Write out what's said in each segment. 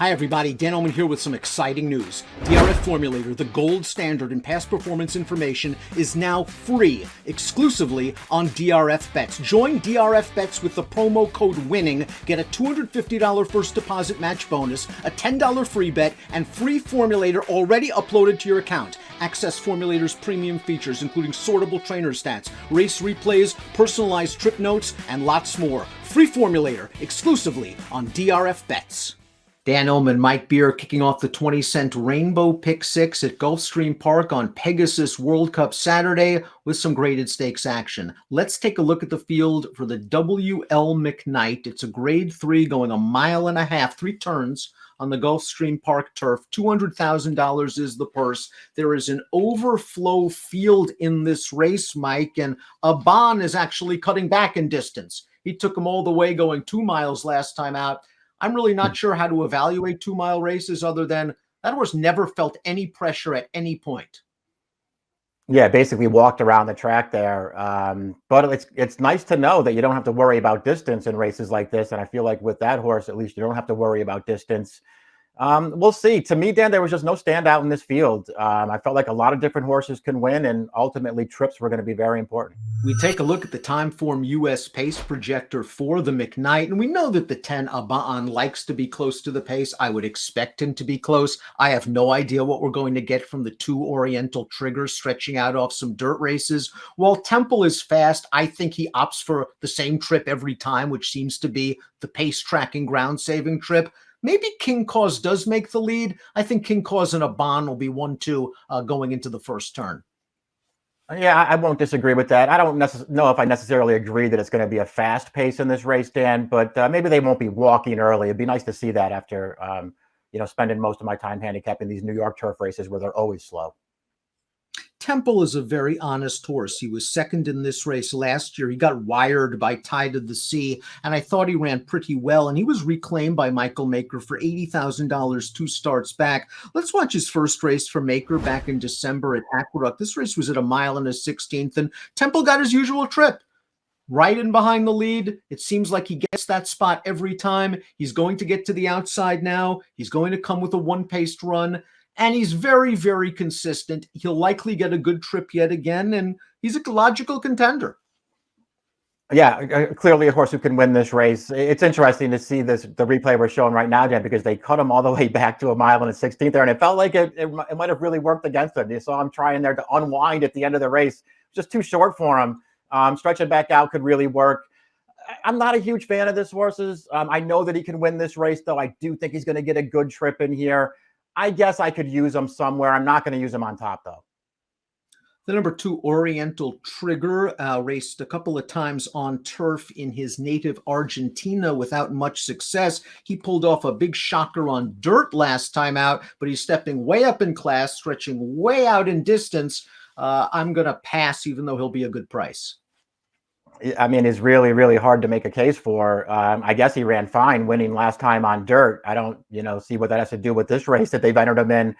Hi everybody, Dan Illman here with some exciting news. DRF Formulator, the gold standard in past performance information, is now free, exclusively on DRF Bets. Join DRF Bets with the promo code WINNING, get a $250 first deposit match bonus, a $10 free bet, and free Formulator already uploaded to your account. Access Formulator's premium features, including sortable trainer stats, race replays, personalized trip notes, and lots more. Free Formulator, exclusively on DRF Bets. Dan Illman, Mike Beer kicking off the 20-cent Rainbow Pick 6 at Gulfstream Park on Pegasus World Cup Saturday with some graded stakes action. Let's take a look at the field for the WL McKnight. It's a grade 3 going a mile and a half, 3 turns on the Gulfstream Park turf. $200,000 is the purse. There is an overflow field in this race, Mike, and Abaan is actually cutting back in distance. He took him all the way going 2 miles last time out. I'm really not sure how to evaluate 2-mile races other than that horse never felt any pressure at any point. Yeah, basically walked around the track there. But it's nice to know that you don't have to worry about distance in races like this. And I feel like with that horse, at least you don't have to worry about distance. We'll see. To me, Dan, there was just no standout in this field. I felt like a lot of different horses can win, and ultimately trips were going to be very important. We take a look at the Timeform US pace projector for the McKnight, and we know that the 10 Abaan likes to be close to the pace. I would expect him to be close. I have no idea what we're going to get from the 2 Oriental triggers stretching out off some dirt races. While Temple is fast, I think he opts for the same trip every time, which seems to be the pace tracking ground saving trip. Maybe King Cause does make the lead. I think King Cause and Abaan will be 1-2 going into the first turn. Yeah, I won't disagree with that. I don't know if I necessarily agree that it's going to be a fast pace in this race, Dan, but maybe they won't be walking early. It'd be nice to see that after, spending most of my time handicapping these New York turf races where they're always slow. Temple is a very honest horse. He was second in this race last year. He got wired by Tide of the Sea, and I thought he ran pretty well, and he was reclaimed by Michael Maker for $80,000 2 starts back. Let's watch his first race for Maker back in December at Aqueduct. This race was at a mile and a 16th, and Temple got his usual trip. Right in behind the lead. It seems like he gets that spot every time. He's going to get to the outside now. He's going to come with a 1-paced run. And he's very, very consistent. He'll likely get a good trip yet again, and he's a logical contender. Yeah, clearly a horse who can win this race. It's interesting to see the replay we're showing right now, Dan, because they cut him all the way back to a mile and a 16th there, and it felt like it might have really worked against him. You saw him trying there to unwind at the end of the race. Just too short for him. Stretching back out could really work. I'm not a huge fan of this horse's. I know that he can win this race, though. I do think he's going to get a good trip in here. I guess I could use him somewhere. I'm not going to use him on top, though. The number 2 Oriental Trigger raced a couple of times on turf in his native Argentina without much success. He pulled off a big shocker on dirt last time out, but he's stepping way up in class, stretching way out in distance. I'm going to pass, even though he'll be a good price. I mean, it's really, really hard to make a case for. I guess he ran fine winning last time on dirt. I don't, see what that has to do with this race that they've entered him in.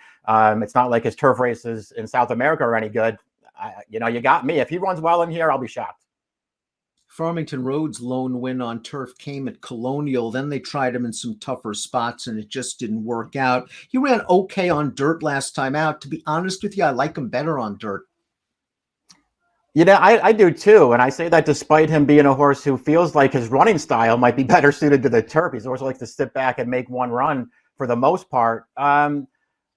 It's not like his turf races in South America are any good. You got me. If he runs well in here, I'll be shocked. Farmington Road's lone win on turf came at Colonial. Then they tried him in some tougher spots, and it just didn't work out. He ran okay on dirt last time out. To be honest with you, I like him better on dirt. I do too. And I say that despite him being a horse who feels like his running style might be better suited to the turf. He's a horse who likes to sit back and make one run for the most part. I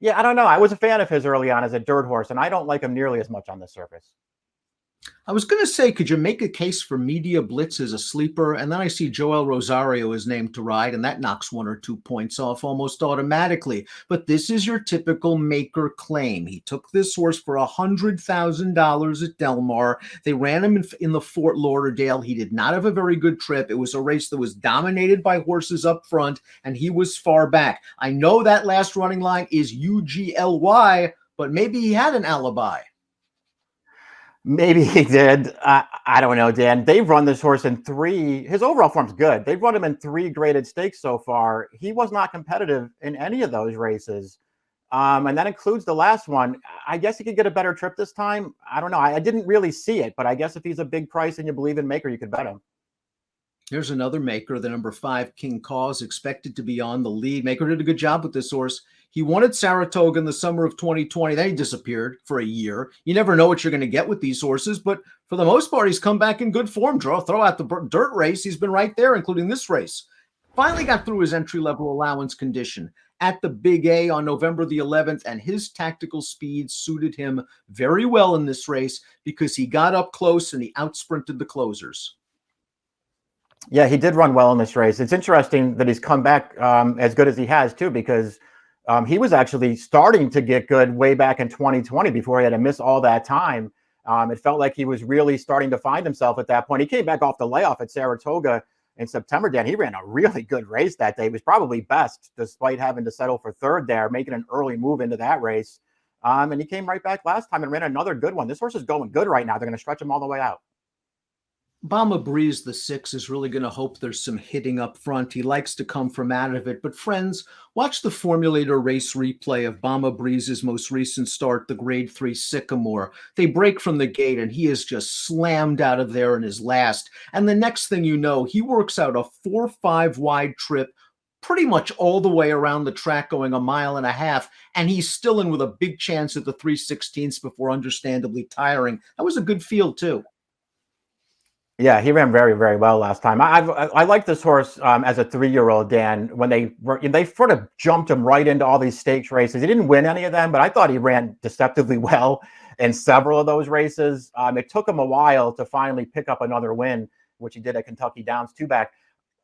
don't know. I was a fan of his early on as a dirt horse, and I don't like him nearly as much on the surface. I was going to say, could you make a case for Media Blitz as a sleeper? And then I see Joel Rosario is named to ride, and that knocks 1 or 2 points off almost automatically. But this is your typical Maker claim. He took this horse for $100,000 at Del Mar. They ran him in the Fort Lauderdale. He did not have a very good trip. It was a race that was dominated by horses up front, and he was far back. I know that last running line is UGLY, but maybe he had an alibi. Maybe he did. I don't know, Dan. They've run this horse in 3. His overall form's good. They've run him in 3 graded stakes so far. He was not competitive in any of those races. And that includes the last one. I guess he could get a better trip this time. I don't know. I didn't really see it, but I guess if he's a big price and you believe in Maker, you could bet him. Here's another Maker, the number 5 King Cause, expected to be on the lead. Maker did a good job with this horse. He won at Saratoga in the summer of 2020. Then he disappeared for a year. You never know what you're going to get with these horses, but for the most part, he's come back in good form. Throw out the dirt race. He's been right there, including this race. Finally got through his entry-level allowance condition at the Big A on November the 11th, and his tactical speed suited him very well in this race because he got up close and he outsprinted the closers. Yeah, he did run well in this race. It's interesting that he's come back as good as he has, too, because he was actually starting to get good way back in 2020 before he had to miss all that time. It felt like he was really starting to find himself at that point. He came back off the layoff at Saratoga in September, Dan. He ran a really good race that day. He was probably best despite having to settle for third there, making an early move into that race. And he came right back last time and ran another good one. This horse is going good right now. They're going to stretch him all the way out. Bomba Breeze, the 6, is really going to hope there's some hitting up front. He likes to come from out of it. But friends, watch the Formulator race replay of Bomba Breeze's most recent start, the Grade 3 Sycamore. They break from the gate, and he is just slammed out of there in his last. And the next thing you know, he works out a 4-5 wide trip pretty much all the way around the track, going 1.5 miles, and he's still in with a big chance at the 3/16 before understandably tiring. That was a good field, too. Yeah, he ran very, very well last time. I like this horse as a 3-year-old, Dan. When they sort of jumped him right into all these stakes races. He didn't win any of them, but I thought he ran deceptively well in several of those races. It took him a while to finally pick up another win, which he did at Kentucky Downs 2-back.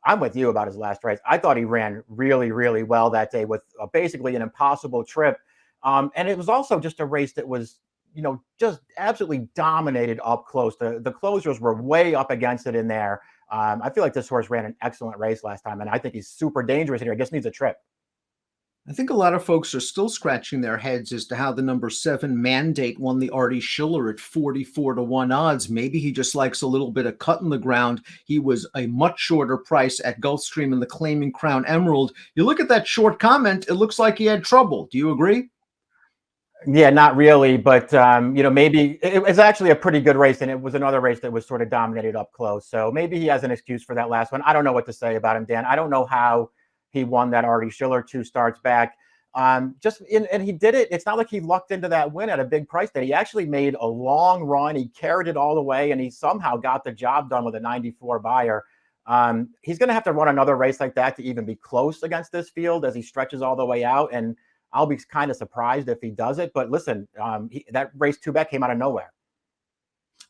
I'm with you about his last race. I thought he ran really, really well that day with basically an impossible trip. And it was also just a race that was, just absolutely dominated up close. The closers were way up against it in there. I feel like this horse ran an excellent race last time, and I think he's super dangerous here. He just needs a trip. I think a lot of folks are still scratching their heads as to how the number 7 Mandate won the Artie Schiller at 44-1 odds. Maybe he just likes a little bit of cut in the ground. He was a much shorter price at Gulfstream in the Claiming Crown Emerald. You look at that short comment, it looks like he had trouble. Do you agree? Yeah, not really, but maybe it was actually a pretty good race, and it was another race that was sort of dominated up close. So maybe he has an excuse for that last one. I don't know what to say about him, Dan. I don't know how he won that Artie Schiller 2 starts back. And he did it. It's not like he lucked into that win at a big price that he actually made a long run. He carried it all the way, and he somehow got the job done with a 94 buyer. He's going to have to run another race like that to even be close against this field as he stretches all the way out. And I'll be kind of surprised if he does it. But listen, that race 2-back came out of nowhere.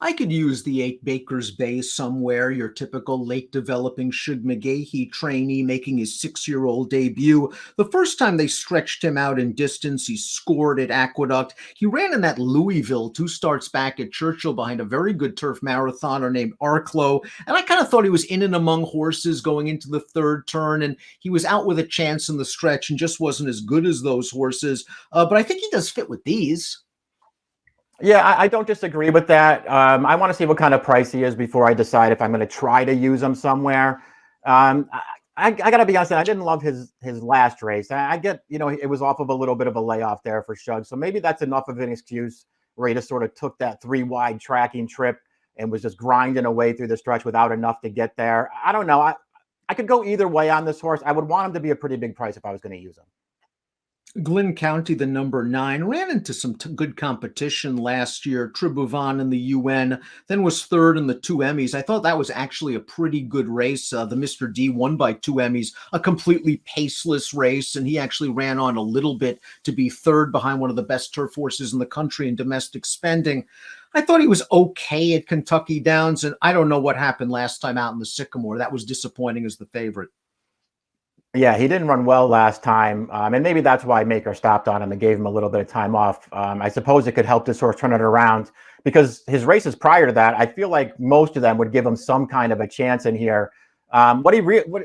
I could use the 8 Baker's Bay somewhere, your typical late developing Shug McGahee trainee making his 6-year-old debut. The first time they stretched him out in distance, he scored at Aqueduct. He ran in that Louisville 2 starts back at Churchill behind a very good turf marathoner named Arklow. And I kind of thought he was in and among horses going into the 3rd turn, and he was out with a chance in the stretch and just wasn't as good as those horses. But I think he does fit with these. Yeah, I don't disagree with that. I want to see what kind of price he is before I decide if I'm going to try to use him somewhere. I got to be honest, I didn't love his last race. I get, it was off of a little bit of a layoff there for Shug. So maybe that's enough of an excuse where he just sort of took that 3-wide tracking trip and was just grinding away through the stretch without enough to get there. I don't know. I could go either way on this horse. I would want him to be a pretty big price if I was going to use him. Glynn County, the number 9, ran into some good competition last year. Tribhuvan in the UN, then was 3rd in the 2 Emmys. I thought that was actually a pretty good race. The Mr. D won by 2 Emmys, a completely paceless race, and he actually ran on a little bit to be 3rd behind one of the best turf horses in the country in domestic spending. I thought he was okay at Kentucky Downs, and I don't know what happened last time out in the Sycamore. That was disappointing as the favorite. Yeah, he didn't run well last time, and maybe that's why Maker stopped on him and gave him a little bit of time off. I suppose it could help this horse turn it around because his races prior to that, I feel like most of them would give him some kind of a chance in here. What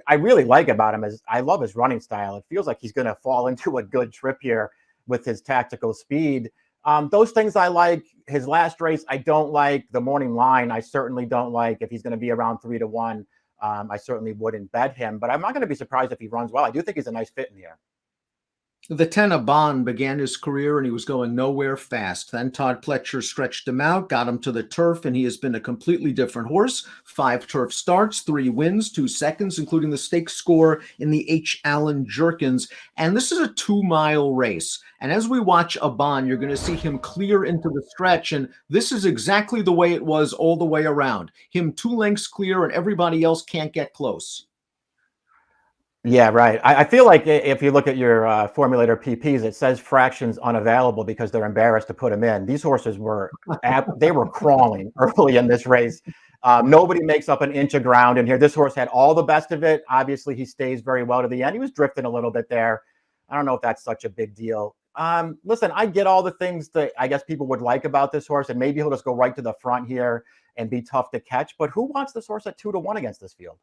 I really like about him is I love his running style. It feels like he's going to fall into a good trip here with his tactical speed. Those things I like. His last race, I don't like. The morning line, I certainly don't like. If he's going to be around 3-1. I certainly wouldn't bet him, but I'm not going to be surprised if he runs well. I do think he's a nice fit in here. The 10 Abaan began his career and he was going nowhere fast. Then Todd Pletcher stretched him out, got him to the turf, and he has been a completely different horse. 5 turf starts, 3 wins, 2 seconds, including the stakes score in the H. Allen Jerkins. And this is a 2-mile race. And as we watch Abaan, you're going to see him clear into the stretch. And this is exactly the way it was all the way around. Him 2 lengths clear and everybody else can't get close. Yeah, right. I feel like if you look at your formulator PPs, it says fractions unavailable because they're embarrassed to put them in. These horses were they were crawling early in this race. Nobody makes up an inch of ground in here. This horse had all the best of it. Obviously, he stays very well to the end. He was drifting a little bit there. I don't know if that's such a big deal. Listen, I get all the things that I guess people would like about this horse, and maybe he'll just go right to the front here and be tough to catch. But who wants this horse at 2-1 against this field?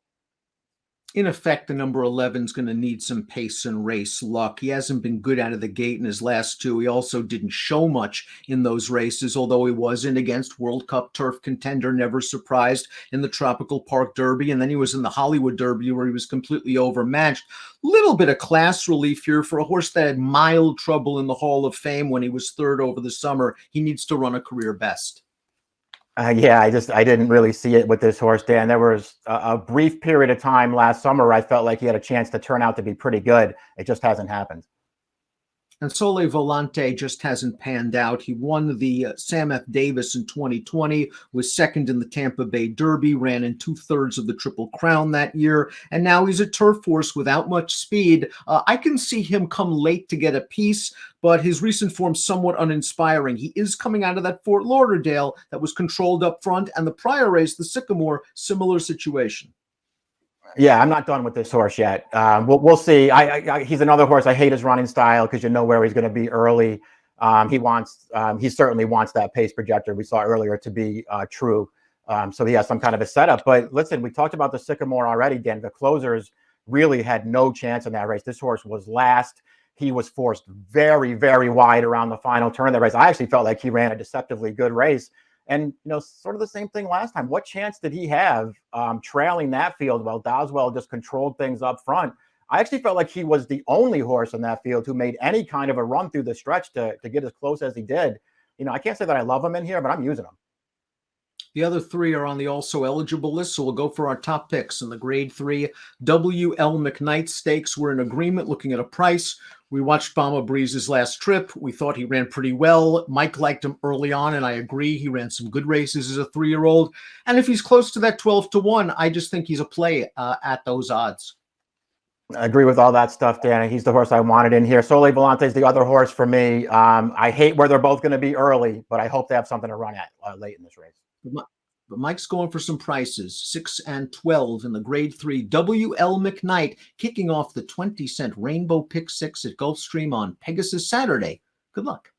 In effect, the number 11 is going to need some pace and race luck. He hasn't been good out of the gate in his last 2. He also didn't show much in those races, although he was in against World Cup turf contender, never surprised in the Tropical Park Derby. And then he was in the Hollywood Derby where he was completely overmatched. Little bit of class relief here for a horse that had mild trouble in the Hall of Fame when he was 3rd over the summer. He needs to run a career best. Yeah, I didn't really see it with this horse, Dan. There was a brief period of time last summer I felt like he had a chance to turn out to be pretty good. It just hasn't happened. And Sole Volante just hasn't panned out. He won the Sam F. Davis in 2020, was 2nd in the Tampa Bay Derby, ran in 2/3 of the Triple Crown that year, and now he's a turf horse without much speed. I can see him come late to get a piece, but his recent form's somewhat uninspiring. He is coming out of that Fort Lauderdale that was controlled up front, and the prior race, the Sycamore, similar situation. Yeah, I'm not done with this horse yet. We'll see. He's another horse. I hate his running style because you know where he's going to be early. He certainly wants that pace projector we saw earlier to be true. So he has some kind of a setup. But listen, we talked about the Sycamore already, Dan. The closers really had no chance in that race. This horse was last. He was forced very, very wide around the final turn of that race. I actually felt like he ran a deceptively good race. And, sort of the same thing last time. What chance did he have trailing that field while Doswell just controlled things up front? I actually felt like he was the only horse in that field who made any kind of a run through the stretch to get as close as he did. I can't say that I love him in here, but I'm using him. The other 3 are on the also eligible list, so we'll go for our top picks in the Grade 3 W.L. McKnight Stakes. We're in agreement looking at a price. We watched Bomba Breeze's last trip. We thought he ran pretty well. Mike liked him early on, and I agree. He ran some good races as a 3-year-old. And if he's close to that 12-1, I just think he's a play at those odds. I agree with all that stuff, Dan. He's the horse I wanted in here. Sole Volante is the other horse for me. I hate where they're both going to be early, but I hope they have something to run at late in this race. But Mike's going for some prices, 6 and 12 in the Grade 3. W.L. McKnight kicking off the 20-cent Rainbow Pick 6 at Gulfstream on Pegasus Saturday. Good luck.